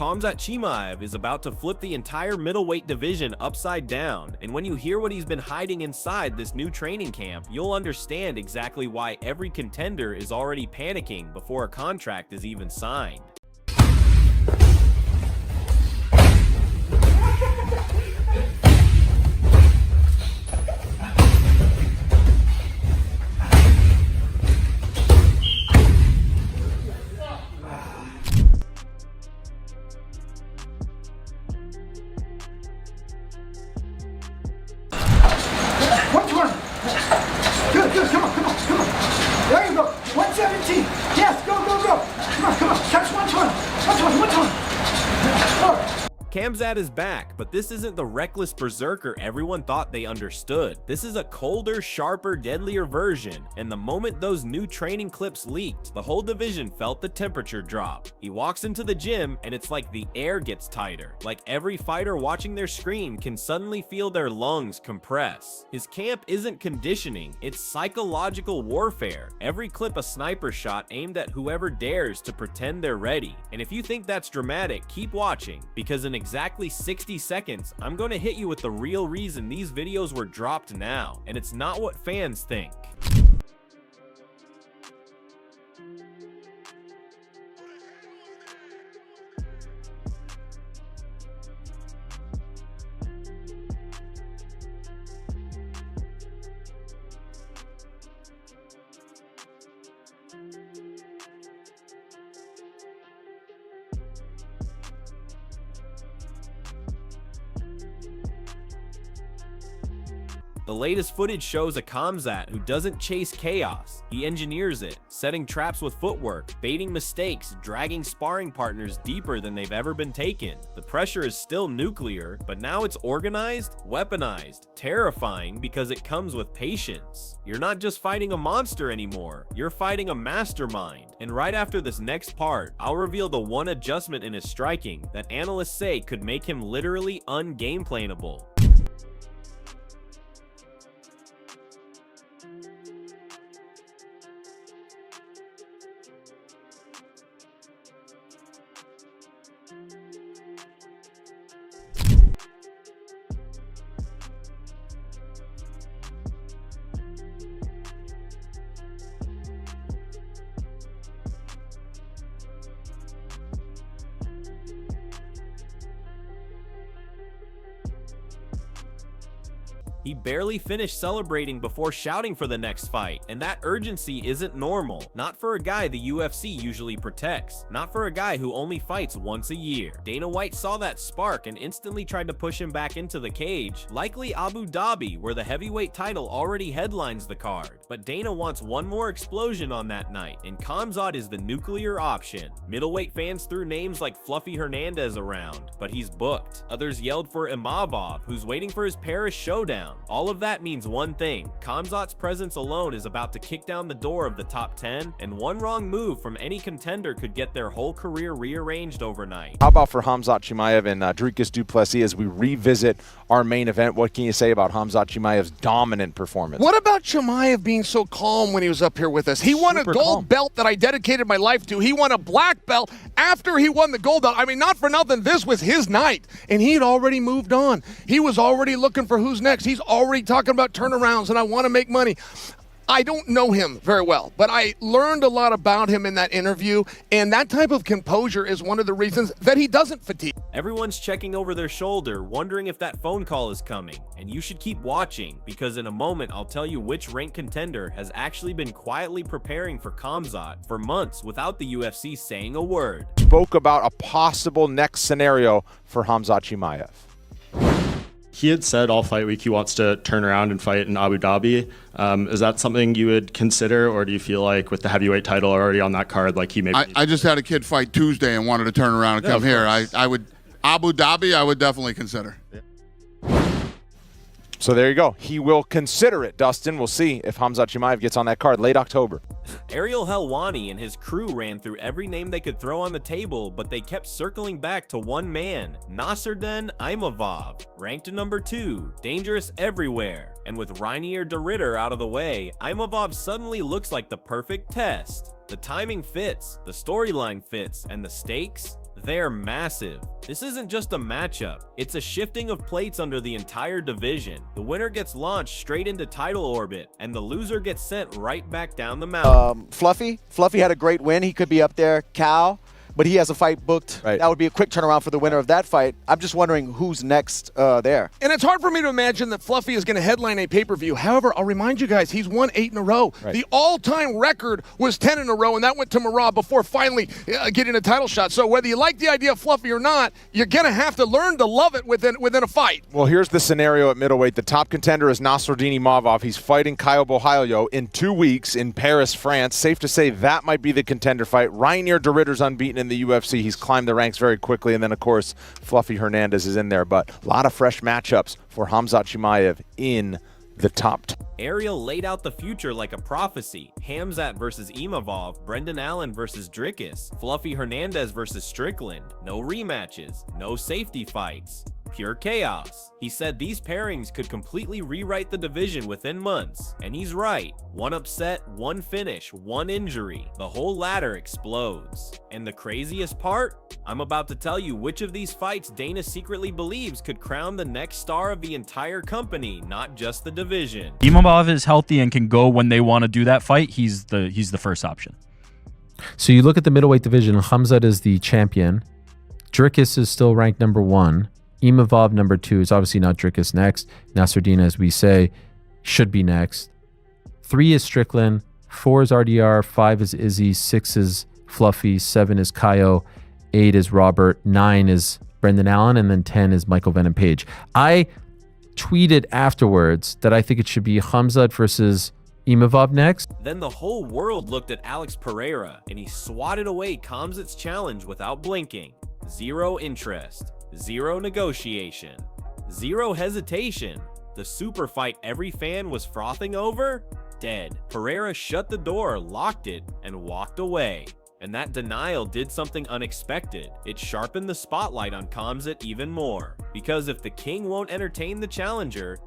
Khamzat Chimaev is about to flip the entire middleweight division upside down, and when you hear what he's been hiding inside this new training camp, you'll understand exactly why every contender is already panicking before a contract is even signed. Good, come on. There you go. 117. Yes, go. Come on. Catch 120. Khamzat is back, but this isn't the reckless berserker everyone thought they understood. This is a colder, sharper, deadlier version, and the moment those new training clips leaked, the whole division felt the temperature drop. He walks into the gym, and it's like the air gets tighter. Like every fighter watching their screen can suddenly feel their lungs compress. His camp isn't conditioning, it's psychological warfare. Every clip a sniper shot aimed at whoever dares to pretend they're ready. And if you think that's dramatic, keep watching, because in exactly 60 seconds, I'm going to hit you with the real reason these videos were dropped now, and it's not what fans think. The latest footage shows a Khamzat who doesn't chase chaos, he engineers it, setting traps with footwork, baiting mistakes, dragging sparring partners deeper than they've ever been taken. The pressure is still nuclear, but now it's organized, weaponized, terrifying because it comes with patience. You're not just fighting a monster anymore, you're fighting a mastermind. And right after this next part, I'll reveal the one adjustment in his striking that analysts say could make him literally ungameplayable. He barely finished celebrating before shouting for the next fight, and that urgency isn't normal. Not for a guy the UFC usually protects, not for a guy who only fights once a year. Dana White saw that spark and instantly tried to push him back into the cage, likely Abu Dhabi, where the heavyweight title already headlines the card. But Dana wants one more explosion on that night, and Khamzat is the nuclear option. Middleweight fans threw names like Fluffy Hernandez around, but he's booked. Others yelled for Imavov, who's waiting for his Paris showdown. All of that means one thing: Khamzat's presence alone is about to kick down the door of the top 10, and one wrong move from any contender could get their whole career rearranged overnight. How about for Khamzat Chimaev and Dricus du Plessis as we revisit our main event? What can you say about Khamzat Chimaev's dominant performance? What about Chimaev being so calm when he was up here with us? He won a gold belt that I dedicated my life to. He won a black belt after he won the gold belt. I mean, not for nothing, this was his night, and he had already moved on. He was already looking for who's next. He's already talking about turnarounds, and I want to make money. I don't know him very well, but I learned a lot about him in that interview, and that type of composure is one of the reasons that he doesn't fatigue. Everyone's checking over their shoulder, wondering if that phone call is coming, and you should keep watching, because in a moment I'll tell you which ranked contender has actually been quietly preparing for Khamzat for months without the UFC saying a word. Spoke about a possible next scenario for Khamzat Chimaev. He had said all fight week he wants to turn around and fight in Abu Dhabi. Is that something you would consider, or do you feel like with the heavyweight title already on that card, like he maybe... I just had a kid fight Tuesday and wanted to turn around and come here. I would, Abu Dhabi, I would definitely consider. Yeah. So there you go. He will consider it, Dustin. We'll see if Khamzat Chimaev gets on that card late October. Ariel Helwani and his crew ran through every name they could throw on the table, but they kept circling back to one man, Nasruddin Imavov, ranked number 2, dangerous everywhere. And with Reinier de Ridder out of the way, Imavov suddenly looks like the perfect test. The timing fits, the storyline fits, and the stakes, They're massive. This isn't just a matchup, it's a shifting of plates under the entire division. The winner gets launched straight into title orbit, and the loser gets sent right back down the mountain. Fluffy had a great win. He could be up there. Cal, but he has a fight booked. Right. That would be a quick turnaround for the winner of that fight. I'm just wondering who's next there. And it's hard for me to imagine that Fluffy is going to headline a pay-per-view. However, I'll remind you guys, he's won 8 in a row. Right. The all-time record was 10 in a row, and that went to Marab before finally getting a title shot. So whether you like the idea of Fluffy or not, you're going to have to learn to love it within a fight. Well, here's the scenario at middleweight. The top contender is Nassourdine Imavov. He's fighting Caio Borralho in 2 weeks in Paris, France. Safe to say that might be the contender fight. Rainier de Ridder's unbeaten in the UFC. He's climbed the ranks very quickly, and then, of course, Fluffy Hernandez is in there. But a lot of fresh matchups for Khamzat Chimaev in the top 10. Ariel laid out the future like a prophecy. Khamzat versus Imavov, Brendan Allen versus Dricus, Fluffy Hernandez versus Strickland. No rematches, no safety fights. Pure chaos. He said these pairings could completely rewrite the division within months, and he's right. One upset, one finish, one injury. The whole ladder explodes. And the craziest part? I'm about to tell you which of these fights Dana secretly believes could crown the next star of the entire company, not just the division. Imavov is healthy and can go when they want to do that fight. He's the first option. So you look at the middleweight division, Khamzat is the champion. Dricus is still ranked number 1. Imavov number 2 is obviously not Dricus next. Nassourdine, as we say, should be next. 3 is Strickland. 4 is RDR. 5 is Izzy. 6 is Fluffy. 7 is Caio. 8 is Robert. 9 is Brendan Allen. And then 10 is Michael Venom Page. I tweeted afterwards that I think it should be Khamzat versus Imavov next. Then the whole world looked at Alex Pereira, and he swatted away Khamzat's challenge without blinking. Zero interest. Zero negotiation. Zero hesitation. The super fight every fan was frothing over? Dead. Pereira shut the door, locked it, and walked away. And that denial did something unexpected. It sharpened the spotlight on Khamzat even more. Because if the king won't entertain the challenger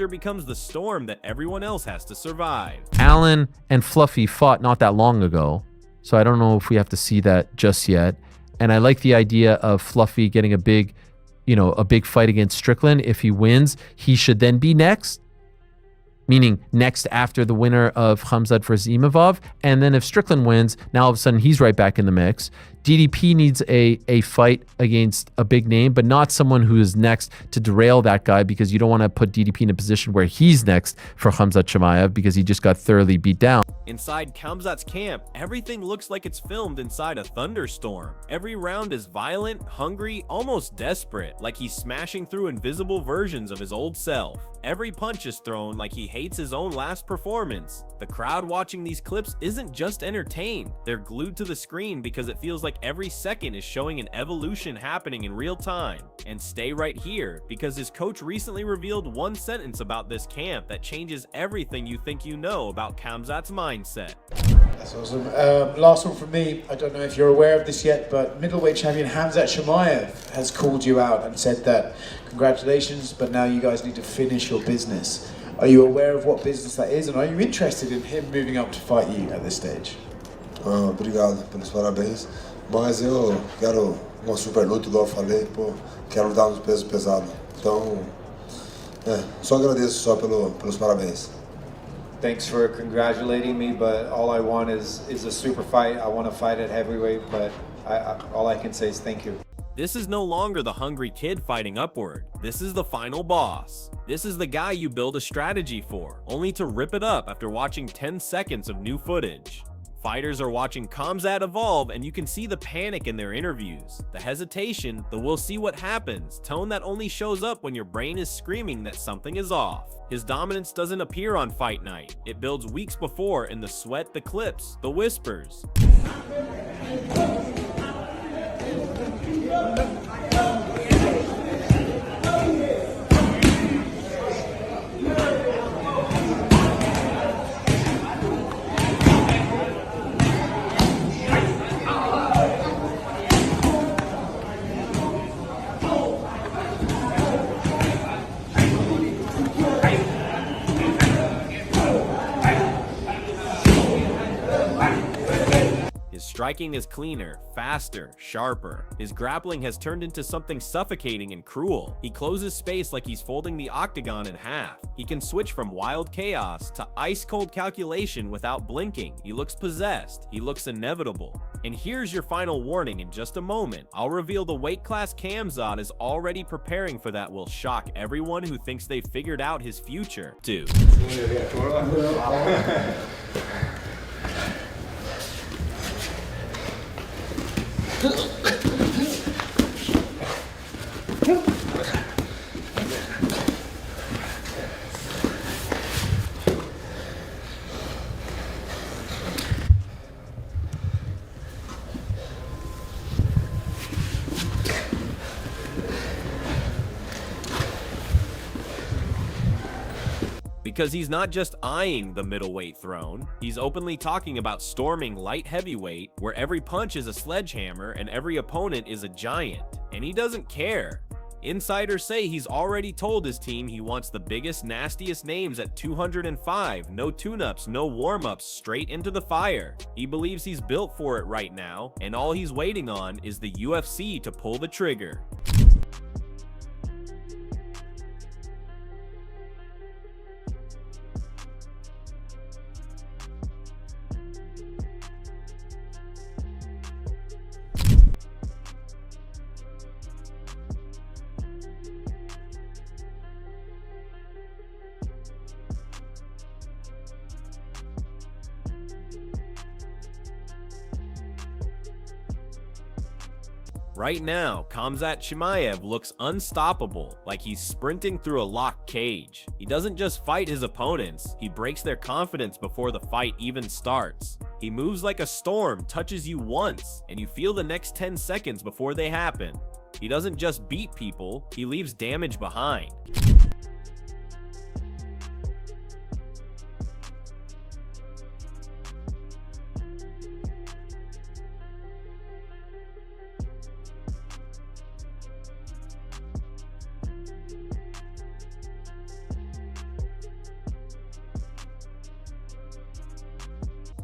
becomes the storm that everyone else has to survive. Allen and Fluffy fought not that long ago, so I don't know if we have to see that just yet. And I like the idea of Fluffy getting a big fight against Strickland. If he wins, he should then be next. Meaning next after the winner of Khamzat versus Imavov. And then if Strickland wins, now all of a sudden he's right back in the mix. DDP needs a fight against a big name, but not someone who is next to derail that guy, because you don't want to put DDP in a position where he's next for Khamzat Chimaev because he just got thoroughly beat down. Inside Khamzat's camp, everything looks like it's filmed inside a thunderstorm. Every round is violent, hungry, almost desperate, like he's smashing through invisible versions of his old self. Every punch is thrown like he hates his own last performance. The crowd watching these clips isn't just entertained, they're glued to the screen because it feels like every second is showing an evolution happening in real time. And stay right here, because his coach recently revealed one sentence about this camp that changes everything you think you know about Khamzat's mindset. That's awesome. Last one from me. I don't know if you're aware of this yet, but middleweight champion Khamzat Chimaev has called you out and said that congratulations, but now you guys need to finish your business. Are you aware of what business that is, and are you interested in him moving up to fight you at this stage? Obrigado pelos parabéns, mas eu quero uma super luta, igual eu falei, pô, quero lutar nos pesos pesados. Então, só agradeço só pelos parabéns. Thanks for congratulating me, but all I want is a super fight. I want to fight at heavyweight, but all I can say is thank you. This is no longer the hungry kid fighting upward. This is the final boss. This is the guy you build a strategy for, only to rip it up after watching 10 seconds of new footage. Fighters are watching Khamzat evolve, and you can see the panic in their interviews, the hesitation, the we'll see what happens tone that only shows up when your brain is screaming that something is off. His dominance doesn't appear on fight night. It builds weeks before in the sweat, the clips, the whispers. striking is cleaner, faster, sharper. His grappling has turned into something suffocating and cruel. He closes space like he's folding the octagon in half. He can switch from wild chaos to ice-cold calculation without blinking. He looks possessed. He looks inevitable. And here's your final warning in just a moment. I'll reveal the weight class Khamzat is already preparing for that will shock everyone who thinks they've figured out his future. Dude. Because he's not just eyeing the middleweight throne, he's openly talking about storming light heavyweight, where every punch is a sledgehammer and every opponent is a giant. And he doesn't care. Insiders say he's already told his team he wants the biggest, nastiest names at 205, no tune-ups, no warm-ups, straight into the fire. He believes he's built for it right now, and all he's waiting on is the UFC to pull the trigger. Right now, Khamzat Chimaev looks unstoppable, like he's sprinting through a locked cage. He doesn't just fight his opponents, he breaks their confidence before the fight even starts. He moves like a storm, touches you once, and you feel the next 10 seconds before they happen. He doesn't just beat people, he leaves damage behind.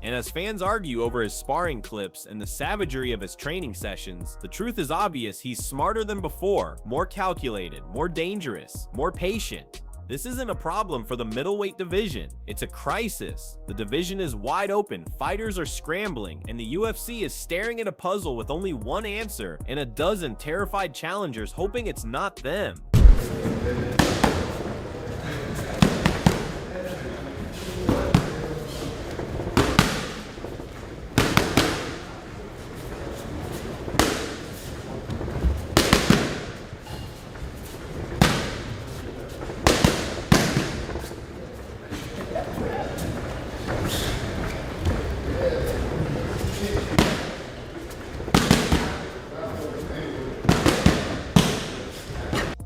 And as fans argue over his sparring clips and the savagery of his training sessions, the truth is obvious: he's smarter than before, more calculated, more dangerous, more patient. This isn't a problem for the middleweight division, it's a crisis. The division is wide open, fighters are scrambling, and the UFC is staring at a puzzle with only one answer and a dozen terrified challengers hoping it's not them.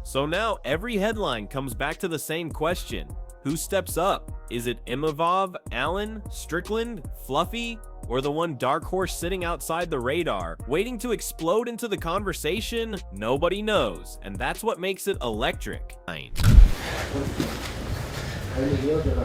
So now every headline comes back to the same question. Who steps up? Is it Imavov, Allen, Strickland, Fluffy, or the one dark horse sitting outside the radar, waiting to explode into the conversation? Nobody knows, and that's what makes it electric. There you go, good.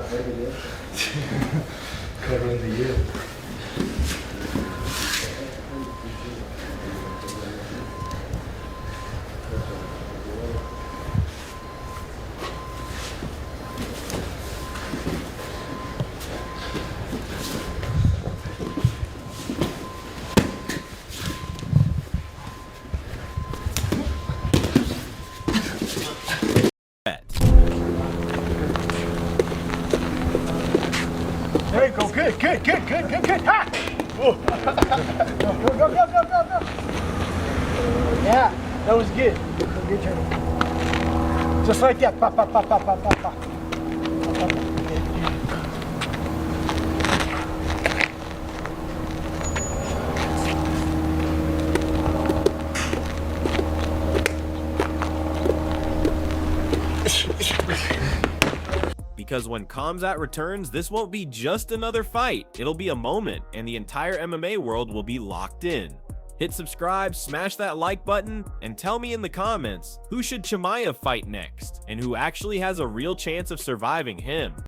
Ha! Oh. Go. Yeah, that was good. Good journey. Just like that. Pa. Because when Khamzat returns, this won't be just another fight, it'll be a moment, and the entire MMA world will be locked in. Hit subscribe, smash that like button, and tell me in the comments, who should Chimaev fight next, and who actually has a real chance of surviving him?